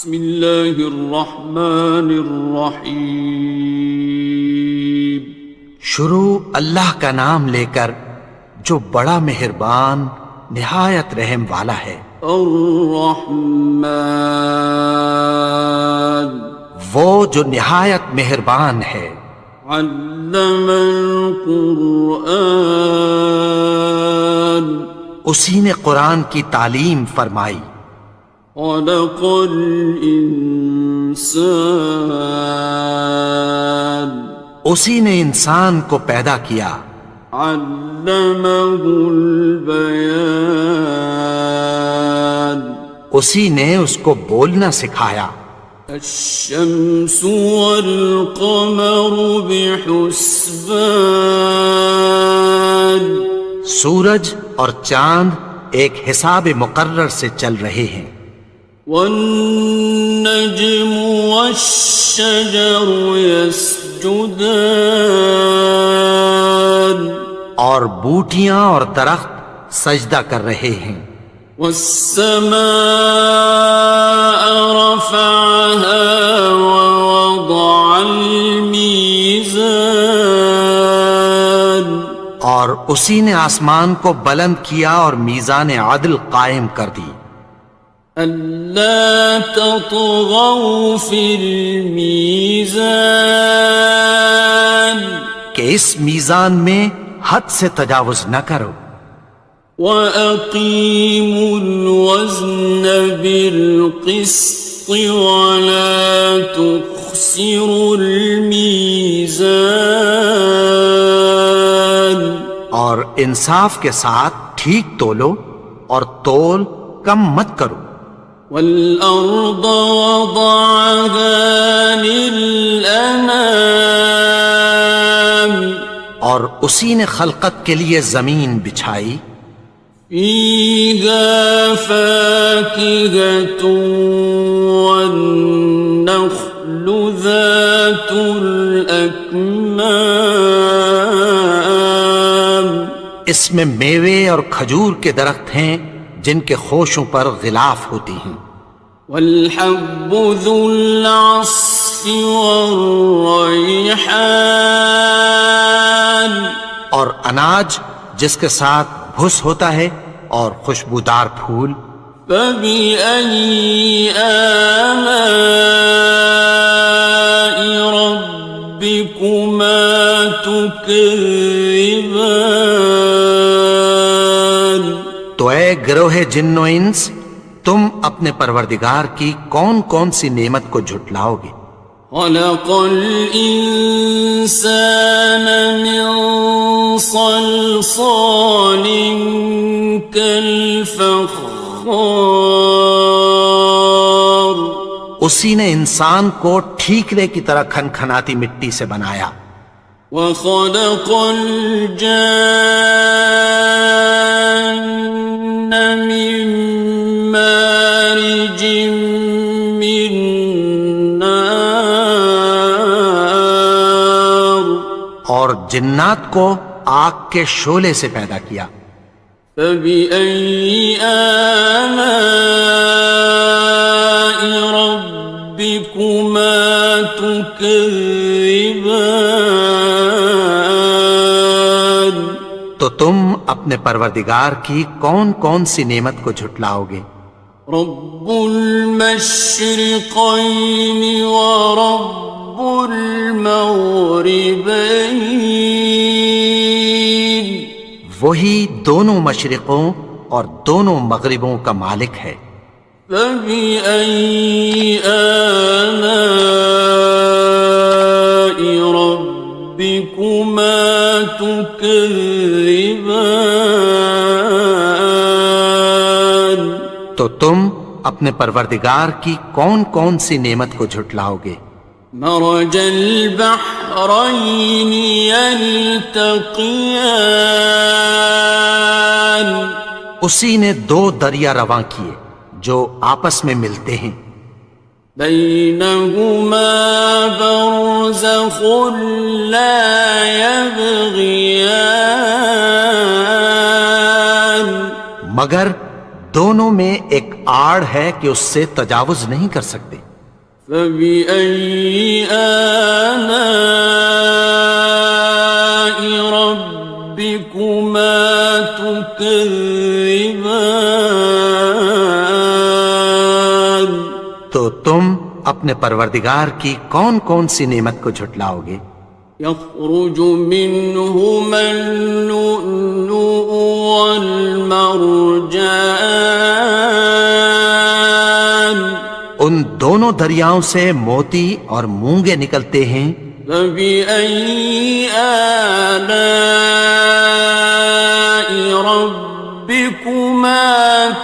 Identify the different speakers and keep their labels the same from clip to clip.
Speaker 1: بسم اللہ الرحمن الرحیم۔
Speaker 2: شروع اللہ کا نام لے کر جو بڑا مہربان نہایت رحم والا ہے۔
Speaker 1: الرحمن،
Speaker 2: وہ جو نہایت مہربان ہے۔
Speaker 1: علم القرآن،
Speaker 2: اسی نے قرآن کی تعلیم فرمائی۔
Speaker 1: خلق الانسان،
Speaker 2: اسی نے انسان کو پیدا کیا۔
Speaker 1: علمہ البیان،
Speaker 2: اسی نے اس کو بولنا سکھایا۔
Speaker 1: الشمس والقمر بحسبان،
Speaker 2: سورج اور چاند ایک حساب مقرر سے چل رہے ہیں۔
Speaker 1: والنجم والشجر يسجدان،
Speaker 2: اور بوٹیاں اور درخت سجدہ کر رہے ہیں۔
Speaker 1: والسماء رفعها ووضع الميزان،
Speaker 2: اور اسی نے آسمان کو بلند کیا اور میزان عدل قائم کر دی۔
Speaker 1: ألا تطغوا في الميزان،
Speaker 2: کہ اس میزان میں حد سے تجاوز نہ کرو۔
Speaker 1: وَأَقِيمُوا الْوَزْنَ بِالْقِسْطِ وَلَا تُخْسِرُوا الْمِيزَانَ،
Speaker 2: اور انصاف کے ساتھ ٹھیک تولو اور تول کم مت کرو۔
Speaker 1: وَالْأَرْضَ وَضَعَهَا لِلْأَنَامِ،
Speaker 2: اور اسی نے خلقت کے لیے زمین بچھائی۔
Speaker 1: فِيهَا فَاكِهَةٌ وَالنَّخْلُ ذَاتُ الْأَكْمَامِ،
Speaker 2: اس میں میوے اور کھجور کے درخت ہیں جن کے خوشوں پر غلاف ہوتی ہیں۔
Speaker 1: وَالْحَبُّ ذُو الْعَصْفِ وَالرَّيْحَانِ،
Speaker 2: اور اناج جس کے ساتھ بھس ہوتا ہے اور خوشبودار پھول۔
Speaker 1: فَبِأَيِّ آلَاءِ رَبِّكُمَا تُكَذِّبَانِ،
Speaker 2: تو اے گروہ جن و انس، تم اپنے پروردگار کی کون کون سی نعمت کو جھٹلاؤ گے؟
Speaker 1: خَلَقَ الْإِنسَانَ مِنْ صَلْصَالٍ كَالْفَخَّارِ،
Speaker 2: اسی نے انسان کو ٹھیکرے کی طرح کھنکھناتی مٹی سے بنایا۔
Speaker 1: وَخَلَقَ الْجَانَّ مِن مَّارِجٍ مِّن نَّارٍ،
Speaker 2: اور جنات کو آگ کے شعلے سے پیدا کیا۔
Speaker 1: فَبِأَيِّ آلَاءِ رَبِّكُمَا تُكَذِّبَانِ،
Speaker 2: تو تم اپنے پروردگار کی کون کون سی نعمت کو جھٹلاؤ گے؟
Speaker 1: رب المشرقین ورب المغربین،
Speaker 2: وہی دونوں مشرقوں اور دونوں مغربوں کا مالک ہے۔
Speaker 1: فَبِأَيِّ آلَاءِ رَبِّكُمَا تُكَذِّبَانِ،
Speaker 2: تو تم اپنے پروردگار کی کون کون سی نعمت کو جھٹلاؤ گے؟
Speaker 1: مرج البحرین یلتقیان،
Speaker 2: اسی نے دو دریا رواں کیے جو آپس میں ملتے ہیں۔
Speaker 1: بینہما برزخ لا یبغیان،
Speaker 2: مگر دونوں میں ایک آڑ ہے کہ اس سے تجاوز نہیں کر سکتے۔
Speaker 1: فبأي آلاء ربكما تكذبان؟
Speaker 2: تو تم اپنے پروردگار کی کون کون سی نعمت کو جھٹلاؤ گے؟
Speaker 1: يخرج منهما اللؤلؤ والمرجان
Speaker 2: ان دونوں دریاؤں سے موتی اور مونگے نکلتے ہیں۔
Speaker 1: فبأي آلاء ربكما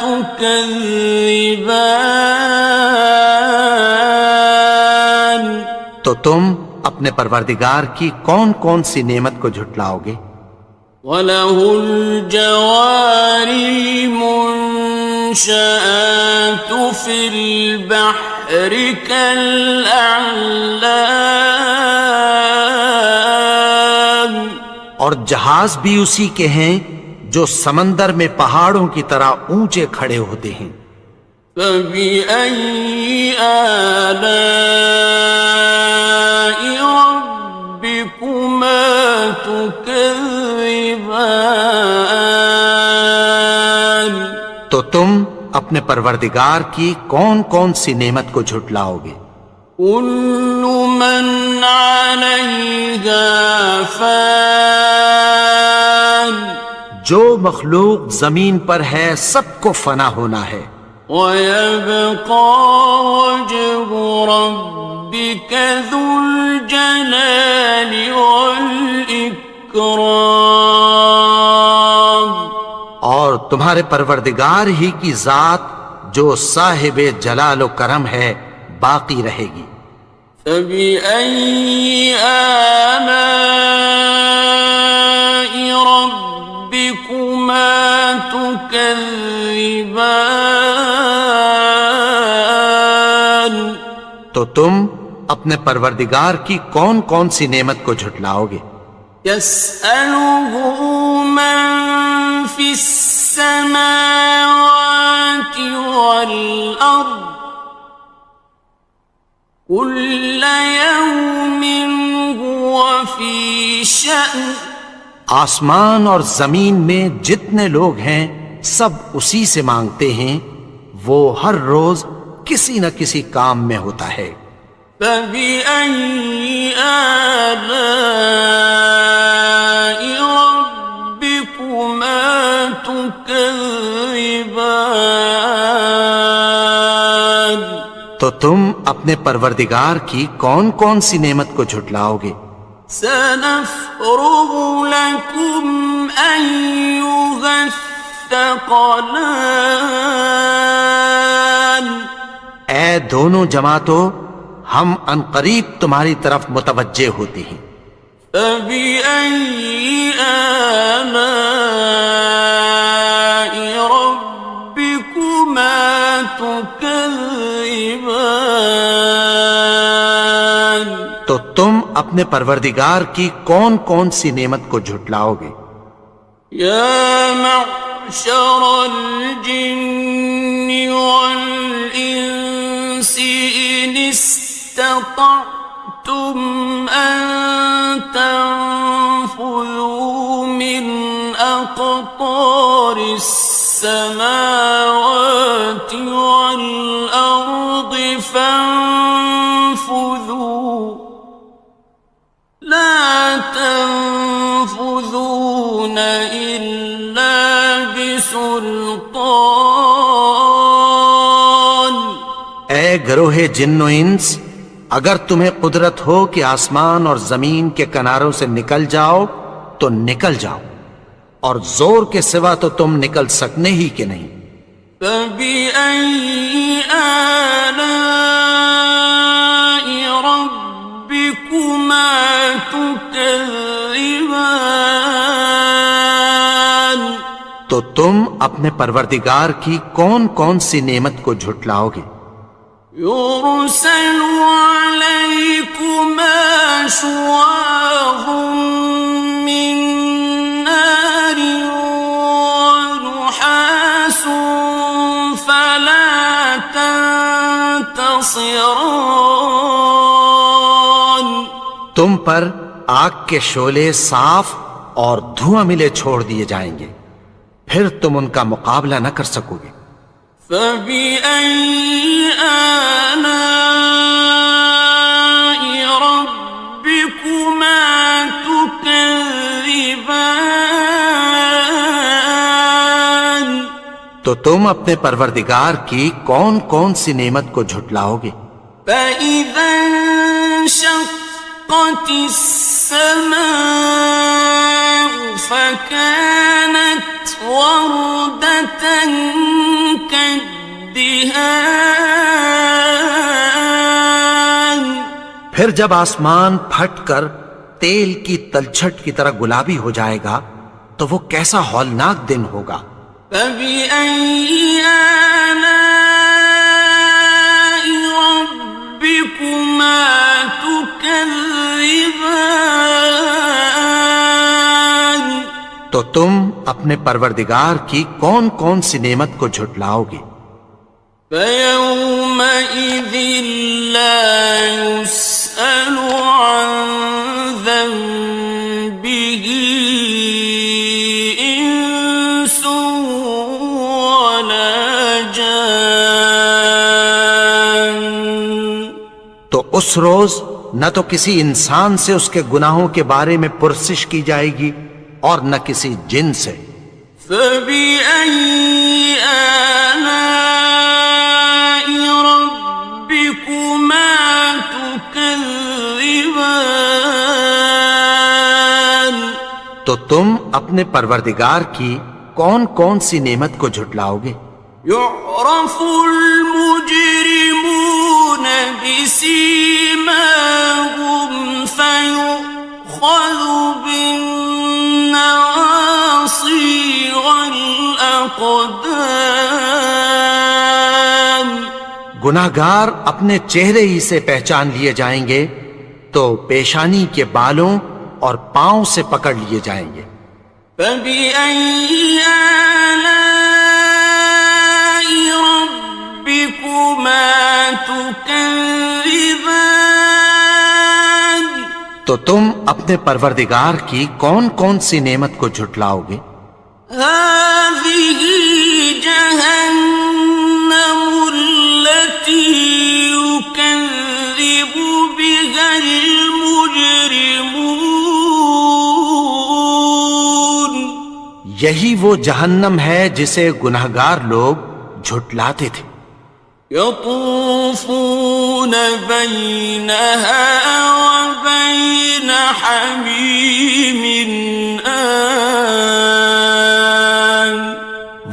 Speaker 1: تكذبان؟
Speaker 2: تو تم اپنے پروردگار کی کون کون سی نعمت کو جھٹلاؤ گے؟
Speaker 1: وَلَهُ الْجَوَارِ الْمُنشَآتُ فِي الْبَحْرِ كَالْأَعْلَامِ،
Speaker 2: اور جہاز بھی اسی کے ہیں جو سمندر میں پہاڑوں کی طرح اونچے کھڑے ہوتے ہیں۔
Speaker 1: فَبِأَيِّ آلَاءِ رَبِّكُمَا تُكَذِّبَانِ؟
Speaker 2: تو تم اپنے پروردگار کی کون کون سی نعمت کو جھٹلاؤ گے؟
Speaker 1: كُلُّ مَنْ عَلَيْهَا فَانٍ،
Speaker 2: جو مخلوق زمین پر ہے سب کو فنا ہونا ہے۔
Speaker 1: وَيَبْقَى وَجْهُ رَبِّكَ ذُو الْجَلَالِ وَالْإِكْرَامِ،
Speaker 2: اور تمہارے پروردگار ہی کی ذات جو صاحب جلال و کرم ہے باقی رہے گی۔
Speaker 1: فَبِأَيِّ آلَاءِ رَبِّكُمَا تُكَذِّبَانِ؟
Speaker 2: تو تم اپنے پروردگار کی کون کون سی نعمت کو جھٹلاؤ گے؟
Speaker 1: يَسْأَلُهُ مَن فِي السَّمَاوَاتِ وَالْأَرْضِ كُلَّ يَوْمٍ هُوَ فِي شَأْنٍ،
Speaker 2: آسمان اور زمین میں جتنے لوگ ہیں سب اسی سے مانگتے ہیں، وہ ہر روز کسی نہ کسی کام میں ہوتا ہے۔
Speaker 1: فَبِأَيِّ آلَاءِ رَبِّكُمَا تُكَذِّبَانِ؟
Speaker 2: تو تم اپنے پروردگار کی کون کون سی نعمت کو جھٹلاؤ گے؟
Speaker 1: سَنَفْرُغُ لَكُمْ أَيُّهَ الثَّقَلَانِ،
Speaker 2: اے دونوں جماعتوں، ہم عنقریب تمہاری طرف متوجہ ہوتے ہیں۔
Speaker 1: فَبِأَيِّ آلَاءِ رَبِّكُمَا تُكَذِّبَانِ؟
Speaker 2: تو تم اپنے پروردگار کی کون کون سی نعمت کو جھٹلاؤ گے؟
Speaker 1: يَا مَعْشَرَ الْجِنِّ وَالْإِنسِ إِنِ اسْتَطَعْتُمْ أَن تَنفُذُوا مِنْ أَقْطَارِ السَّمَاوَاتِ وَالْأَرْضِ فَانفُذُوا لَا تَنفُذُونَ إِلَّا بِسُلْطَانٍ۔
Speaker 2: اے گروہ جن و انس، اگر تمہیں قدرت ہو کہ آسمان اور زمین کے کناروں سے نکل جاؤ تو نکل جاؤ، اور زور کے سوا تو تم نکل سکنے ہی کہ نہیں۔
Speaker 1: فَبِأَيِّ آلَاءِ رَبِّكُمَا تُكَذِّبَانِ؟
Speaker 2: تو تم اپنے پروردگار کی کون کون سی نعمت کو جھٹلاؤ گے؟
Speaker 1: يُرْسَلُ عَلَيْكُمَا شُوَاظٌ مِّن نَّارٍ وَنُحَاسٌ تنتصران
Speaker 2: تم پر آگ کے شعلے صاف اور دھواں ملے چھوڑ دیے جائیں گے، پھر تم ان کا مقابلہ نہ کر سکو گے۔
Speaker 1: فَبِأَيِّ آلَاءِ رَبِّكُمَا تُكَذِّبَانِ
Speaker 2: تو تم اپنے پروردگار کی کون کون سی نعمت کو جھٹلاؤ گے؟
Speaker 1: فَإِذَا انشَقَّتِ السَّمَاءُ فَكَانَتْ وَرْدَةً كَالدِّهَانِ
Speaker 2: پھر جب آسمان پھٹ کر تیل کی تلچھٹ کی طرح گلابی ہو جائے گا تو وہ کیسا ہولناک دن ہوگا۔
Speaker 1: فَبِأَيِّ آلَاءِ رَبِّكُمَا تُكَذِّبَانِ
Speaker 2: تو تم اپنے پروردگار کی کون کون سی نعمت کو جھٹلاؤ گے؟
Speaker 1: فَيَوْمَئِذٍ لَا يُسْأَلُ عَنْ ذَنبِهِ إِنسٌ وَلَا جَانٌ
Speaker 2: تو اس روز نہ تو کسی انسان سے اس کے گناہوں کے بارے میں پرسش کی جائے گی اور نہ کسی جن سے۔
Speaker 1: فَبِأَيِّ آلَاءِ رَبِّكُمَا تُكَذِّبَانِ
Speaker 2: تو تم اپنے پروردگار کی کون کون سی نعمت کو جھٹلاؤ گے؟
Speaker 1: يُعْرَفُ الْمُجْرِمُونَ بِسِيمَاهُمْ فَيُؤْخَذُ بِالنَّوَاصِي وَالْأَقْدَامِ
Speaker 2: گناہگار اپنے چہرے ہی سے پہچان لیے جائیں گے تو پیشانی کے بالوں اور پاؤں سے پکڑ لیے جائیں گے۔
Speaker 1: فَبِأَيِّ آلَاءِ رَبِّكُمَا تُكَذِّبَانِ
Speaker 2: تو تم اپنے پروردگار کی کون کون سی نعمت کو جھٹلاؤ گے؟
Speaker 1: هَٰذِهِ جَهَنَّمُ الَّتِي يُكَذِّبُ بِهَا الْمُجْرِمُونَ
Speaker 2: یہی وہ جہنم ہے جسے گناہگار لوگ جھٹلاتے تھے۔
Speaker 1: يَطُوفُونَ بَيْنَهَا وَبَيْنَ حَمِيمٍ آنٍ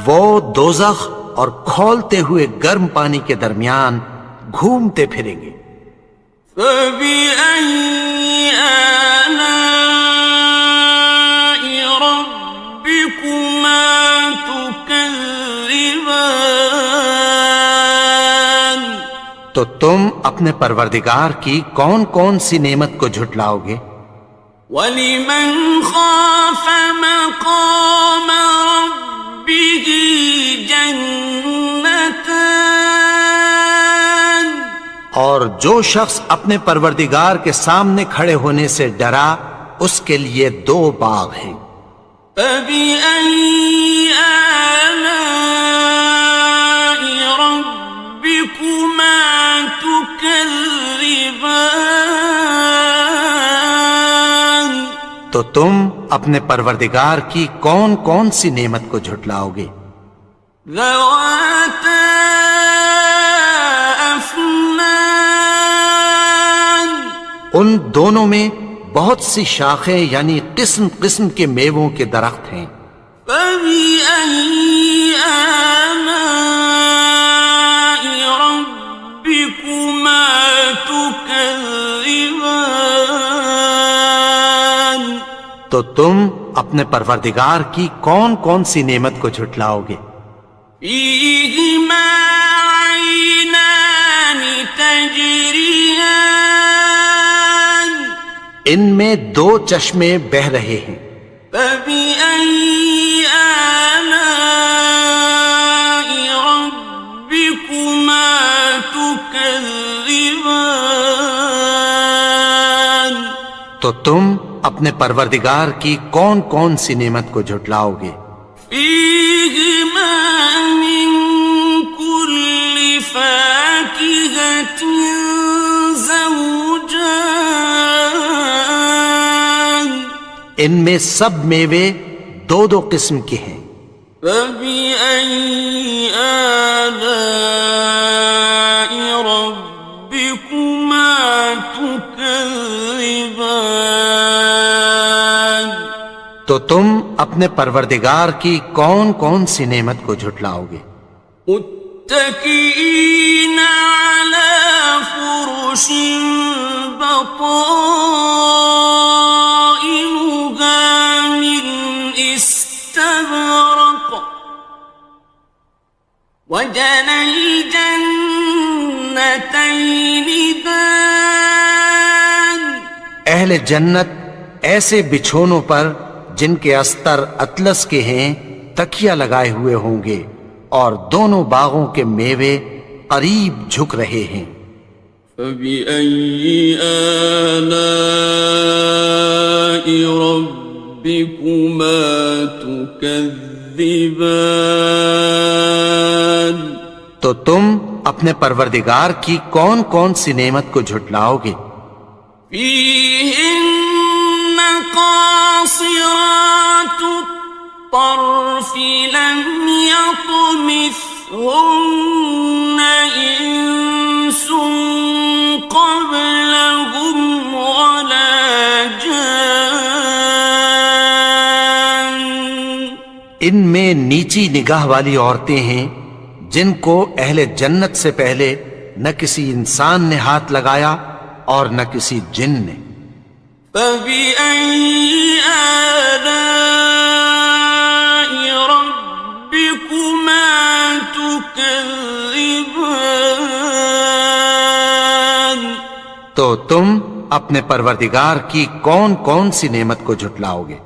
Speaker 2: وہ دوزخ اور کھولتے ہوئے گرم پانی کے درمیان گھومتے پھریں گے۔
Speaker 1: فَبِأَيِّ آلَاءِ رَبِّكُمَا تُكَذِّبَانِ
Speaker 2: تو تم اپنے پروردگار کی کون کون سی نعمت کو جھٹلاؤ گے؟
Speaker 1: وَلِمَنْ خَافَ مَقَامَ رَبِّهِ جَنَّتَانِ
Speaker 2: اور جو شخص اپنے پروردگار کے سامنے کھڑے ہونے سے ڈرا اس کے لیے دو باغ ہیں۔
Speaker 1: فَبِأَيِّ آلَاءِ رَبِّكُمَا تُكَذِّبَانِ
Speaker 2: تو تم اپنے پروردگار کی کون کون سی نعمت کو جھٹلاؤ گے؟
Speaker 1: ذَوَاتَا أَفْنَانٍ
Speaker 2: ان دونوں میں بہت سی شاخیں یعنی قسم قسم کے میووں کے درخت ہیں۔
Speaker 1: فَبِأَيِّ آلَاءِ رَبِّكُمَا تُكَذِّبَانِ
Speaker 2: تو تم اپنے پروردگار کی کون کون سی نعمت کو جھٹلاؤ گے؟
Speaker 1: فِيهِمَا عَيْنَانِ تَجْرِيَانِ
Speaker 2: ان میں دو چشمے بہہ رہے ہیں۔
Speaker 1: فَبِأَيِّ آلَاءِ رَبِّكُمَا تُكَذِّبَانِ تكذبان
Speaker 2: تو تم اپنے پروردگار کی کون کون سی نعمت کو جھٹلاؤ گے؟
Speaker 1: فيهما من كل فاكهة زوجان
Speaker 2: ان میں سب میوے دو دو قسم کے ہیں۔
Speaker 1: فبأي آلاء ربكما تكذبان
Speaker 2: تو تم اپنے پروردگار کی کون کون سی نعمت کو جھٹلاؤ گے؟
Speaker 1: متكئين على فرش بطائنها من استبرق وجنى الجنتين دان
Speaker 2: اہل جنت ایسے بچھونوں پر جن کے استر اطلس کے ہیں تکیہ لگائے ہوئے ہوں گے، اور دونوں باغوں کے میوے قریب جھک رہے ہیں۔
Speaker 1: فبأي آلاء ربكما تكذبان
Speaker 2: تو تم اپنے پروردگار کی کون کون سی نعمت کو جھٹلاؤ گے؟
Speaker 1: فيهن قاصرات الطرف لم يطمثهن إنس قبلهم ولا جان
Speaker 2: ان میں نیچی نگاہ والی عورتیں ہیں جن کو اہل جنت سے پہلے نہ کسی انسان نے ہاتھ لگایا اور نہ کسی جن نے۔
Speaker 1: فبأي آلاء ربكما تكذبان
Speaker 2: تو تم اپنے پروردگار کی کون کون سی نعمت کو جھٹلاؤ گے؟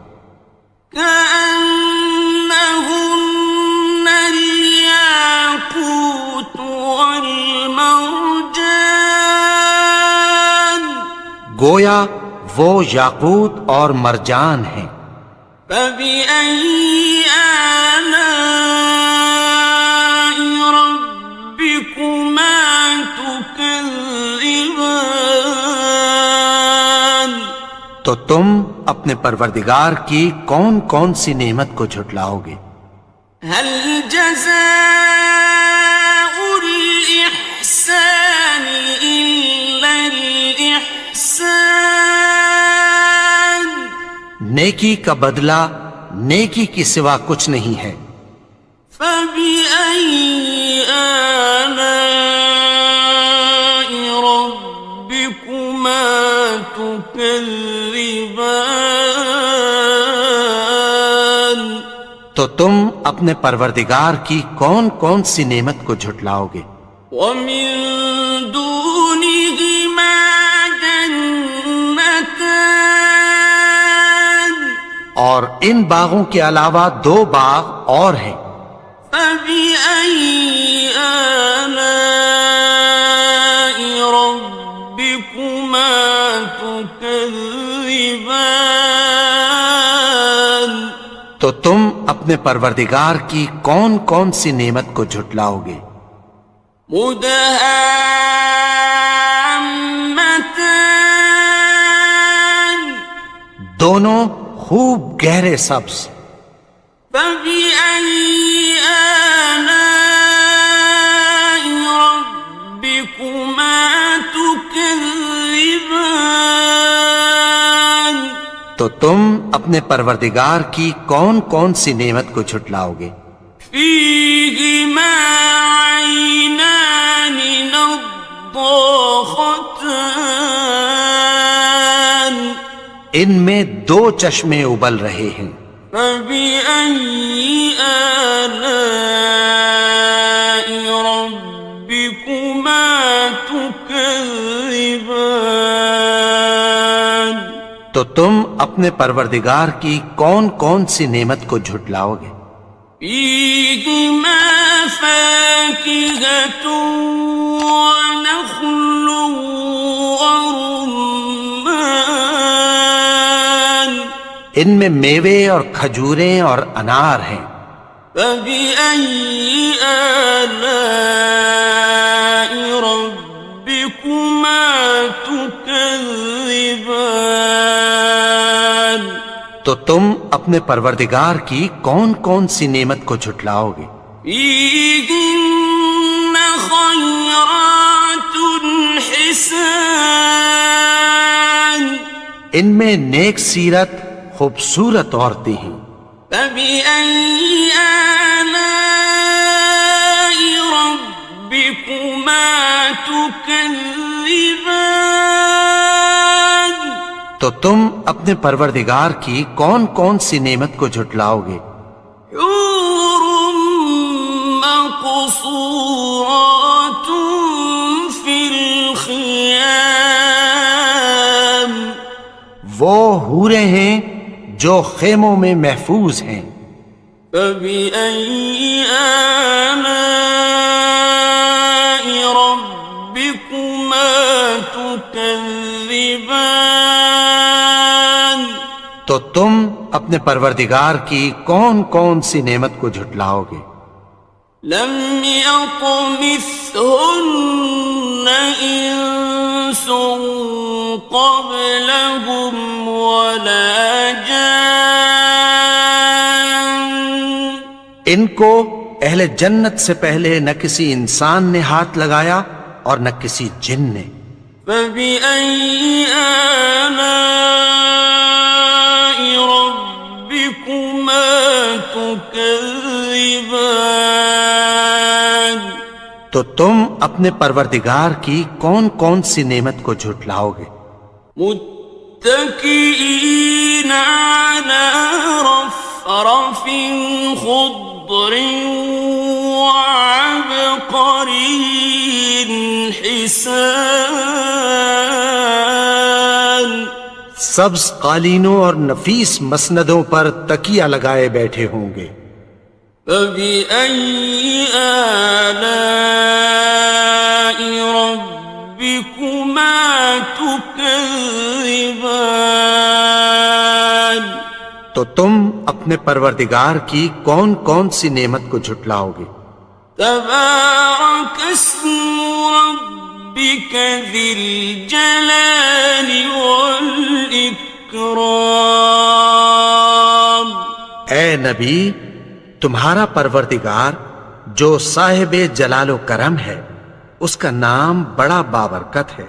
Speaker 1: كأنهن الياقوت والمرجان
Speaker 2: گویا وہ یاقوت اور مرجان ہیں۔
Speaker 1: فبأي آلاء ربكما تكذبان
Speaker 2: تو تم اپنے پروردگار کی کون کون سی نعمت کو جھٹلاؤ گے؟
Speaker 1: هل جزاء الإحسان إلا الإحسان
Speaker 2: نیکی کا بدلہ نیکی کی سوا کچھ نہیں ہے۔
Speaker 1: فبأي آلاء ربكما تكذبان
Speaker 2: تو تم اپنے پروردگار کی کون کون سی نعمت کو جھٹلاؤ گے؟
Speaker 1: ومن دونهما جنتان
Speaker 2: اور ان باغوں کے علاوہ دو باغ اور ہیں۔
Speaker 1: فبأي آلاء ربكما تكذبان
Speaker 2: تو تم اپنے پروردگار کی کون کون سی نعمت کو جھٹلاؤ گے؟
Speaker 1: مدهامتان
Speaker 2: دونوں خوب گہرے سبز۔
Speaker 1: فبأي آلاء ربكما تكذبان
Speaker 2: تو تم اپنے پروردگار کی کون کون سی نعمت کو جھٹلاؤ گے؟
Speaker 1: فيهما عينان نضاختان
Speaker 2: ان میں دو چشمے ابل رہے ہیں۔
Speaker 1: فبأي آلاء ربكما تكذبان
Speaker 2: تو تم اپنے پروردگار کی کون کون سی نعمت کو جھٹلاؤ گے؟
Speaker 1: فيهما فاكهة ونخل ورمان
Speaker 2: ان میں میوے اور کھجوریں اور انار ہیں.
Speaker 1: فبأي آلاء ربكما تكذبان
Speaker 2: تو تم اپنے پروردگار کی کون کون سی نعمت کو جھٹلاؤ گے؟
Speaker 1: فيهن خيرات حسان
Speaker 2: ان میں نیک سیرت خوبصورت عورتیں ہیں.
Speaker 1: فبأي آلاء ربكما تكذبان
Speaker 2: تو تم اپنے پروردگار کی کون کون سی نعمت کو جھٹلاؤ گے؟
Speaker 1: حور مقصورات في الخيام
Speaker 2: وہ حوریں ہیں جو خیموں میں محفوظ ہیں.
Speaker 1: فبأي آلاء ربكما تكذبان
Speaker 2: تو تم اپنے پروردگار کی کون کون سی نعمت کو جھٹلاؤ گے؟
Speaker 1: لم يطمثهن إنس قبلهم ولا جان
Speaker 2: ان کو اہل جنت سے پہلے نہ کسی انسان نے ہاتھ لگایا اور نہ کسی جن نے.
Speaker 1: فبأي آلاء ربكما تكذبان
Speaker 2: تو تم اپنے پروردگار کی کون کون سی نعمت کو جھٹلاؤ گے؟
Speaker 1: متكئين على رفرف خضر وعبقري حسان
Speaker 2: سبز قالینوں اور نفیس مسندوں پر تکیہ لگائے بیٹھے ہوں گے.
Speaker 1: فبأي آلاء ربكما تكذبان
Speaker 2: تو تم اپنے پروردگار کی کون کون سی نعمت کو جھٹلاؤ گے؟
Speaker 1: تبارك اسم ربك ذي الجلال والإكرام
Speaker 2: اے نبی، تمہارا پروردگار جو صاحب جلال و کرم ہے، اس کا نام بڑا بابرکت ہے.